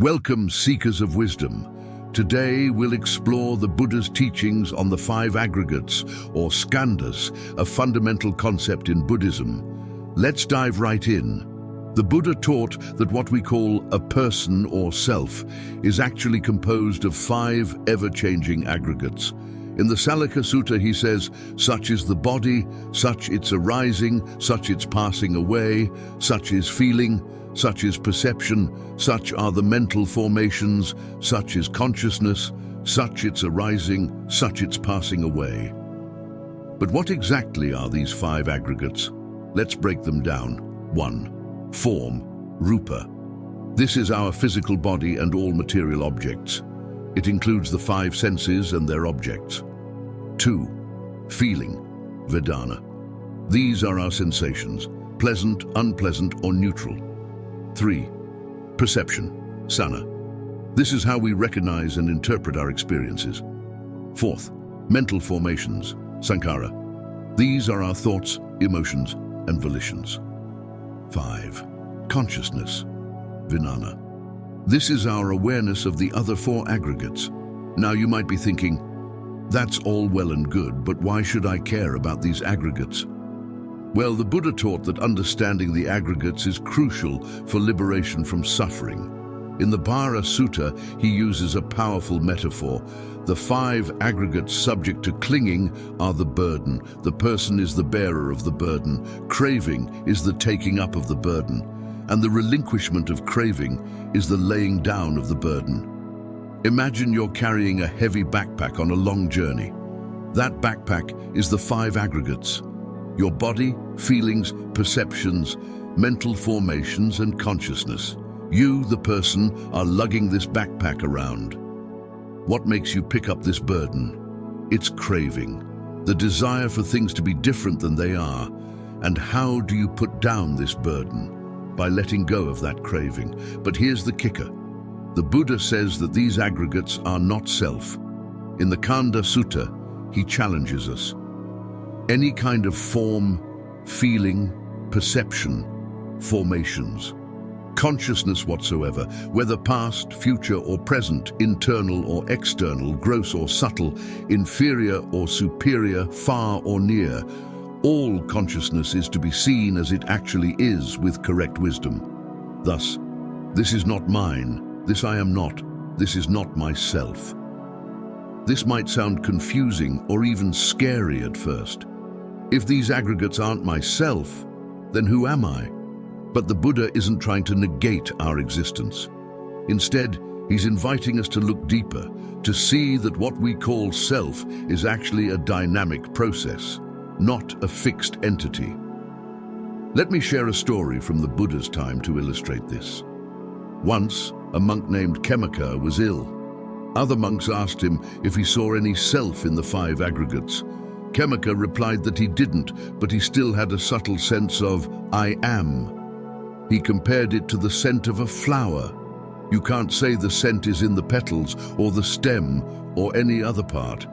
Welcome, seekers of wisdom. Today we'll explore the Buddha's teachings on the five aggregates, or Skandhas, a fundamental concept in Buddhism. Let's dive right in. The Buddha taught that what we call a person or self is actually composed of five ever-changing aggregates. In the Salika Sutta he says, such is the body, such its arising, such its passing away, such is feeling, such is perception, such are the mental formations, such is consciousness, such its arising, such its passing away. But what exactly are these five aggregates? Let's break them down. 1. Form, rupa. This is our physical body and all material objects. It includes the five senses and their objects. 2. Feeling, vedana. These are our sensations, pleasant, unpleasant, or neutral. 3. Perception, sana. This is how we recognize and interpret our experiences. 4th, mental formations, sankhara. These are our thoughts, emotions, and volitions. 5. Consciousness, vijnana. This is our awareness of the other four aggregates. Now you might be thinking, that's all well and good, but why should I care about these aggregates? Well, the Buddha taught that understanding the aggregates is crucial for liberation from suffering. In the Bhara Sutta, he uses a powerful metaphor. The five aggregates subject to clinging are the burden. The person is the bearer of the burden. Craving is the taking up of the burden. And the relinquishment of craving is the laying down of the burden. Imagine you're carrying a heavy backpack on a long journey. That backpack is the five aggregates. Your body, feelings, perceptions, mental formations, and consciousness. You, the person, are lugging this backpack around. What makes you pick up this burden? It's craving, the desire for things to be different than they are. And how do you put down this burden? By letting go of that craving. But here's the kicker. The Buddha says that these aggregates are not self. In the Skandha Sutta, he challenges us. Any kind of form, feeling, perception, formations, consciousness whatsoever, whether past, future or present, internal or external, gross or subtle, inferior or superior, far or near, all consciousness is to be seen as it actually is with correct wisdom. Thus, this is not mine, this I am not, this is not myself. This might sound confusing or even scary at first. If these aggregates aren't myself, then who am I? But the Buddha isn't trying to negate our existence. Instead, he's inviting us to look deeper, to see that what we call self is actually a dynamic process, not a fixed entity. Let me share a story from the Buddha's time to illustrate this. Once, a monk named Kemaka was ill. Other monks asked him if he saw any self in the five aggregates. Kemaka replied that he didn't, but he still had a subtle sense of I am. He compared it to the scent of a flower. You can't say the scent is in the petals or the stem or any other part,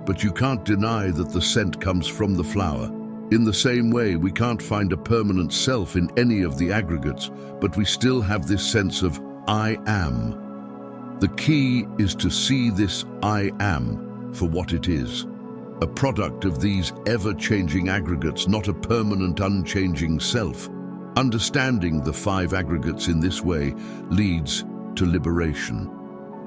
but you can't deny that the scent comes from the flower. In the same way, we can't find a permanent self in any of the aggregates, but we still have this sense of I am. The key is to see this I am for what it is. A product of these ever-changing aggregates, not a permanent, unchanging self. Understanding the five aggregates in this way leads to liberation.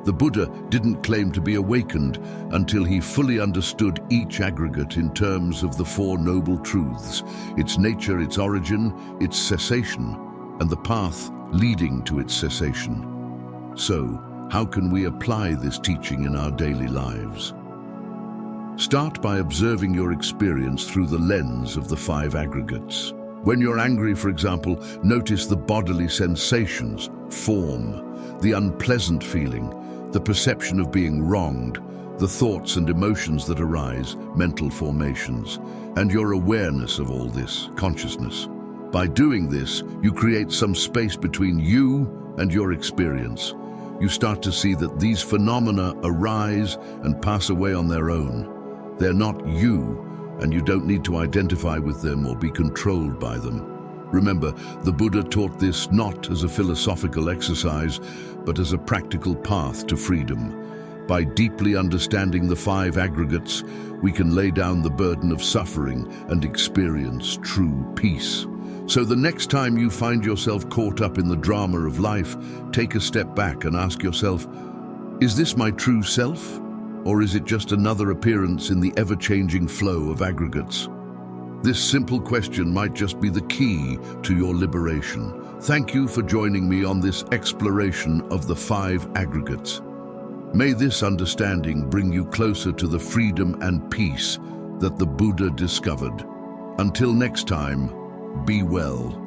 The Buddha didn't claim to be awakened until he fully understood each aggregate in terms of the Four Noble Truths, its nature, its origin, its cessation, and the path leading to its cessation. So, how can we apply this teaching in our daily lives? Start by observing your experience through the lens of the five aggregates. When you're angry, for example, notice the bodily sensations, form, the unpleasant feeling, the perception of being wronged, the thoughts and emotions that arise, mental formations, and your awareness of all this, consciousness. By doing this, you create some space between you and your experience. You start to see that these phenomena arise and pass away on their own. They're not you, and you don't need to identify with them or be controlled by them. Remember, the Buddha taught this not as a philosophical exercise, but as a practical path to freedom. By deeply understanding the five aggregates, we can lay down the burden of suffering and experience true peace. So the next time you find yourself caught up in the drama of life, take a step back and ask yourself, is this my true self? Or is it just another appearance in the ever-changing flow of aggregates? This simple question might just be the key to your liberation. Thank you for joining me on this exploration of the five aggregates. May this understanding bring you closer to the freedom and peace that the Buddha discovered. Until next time, be well.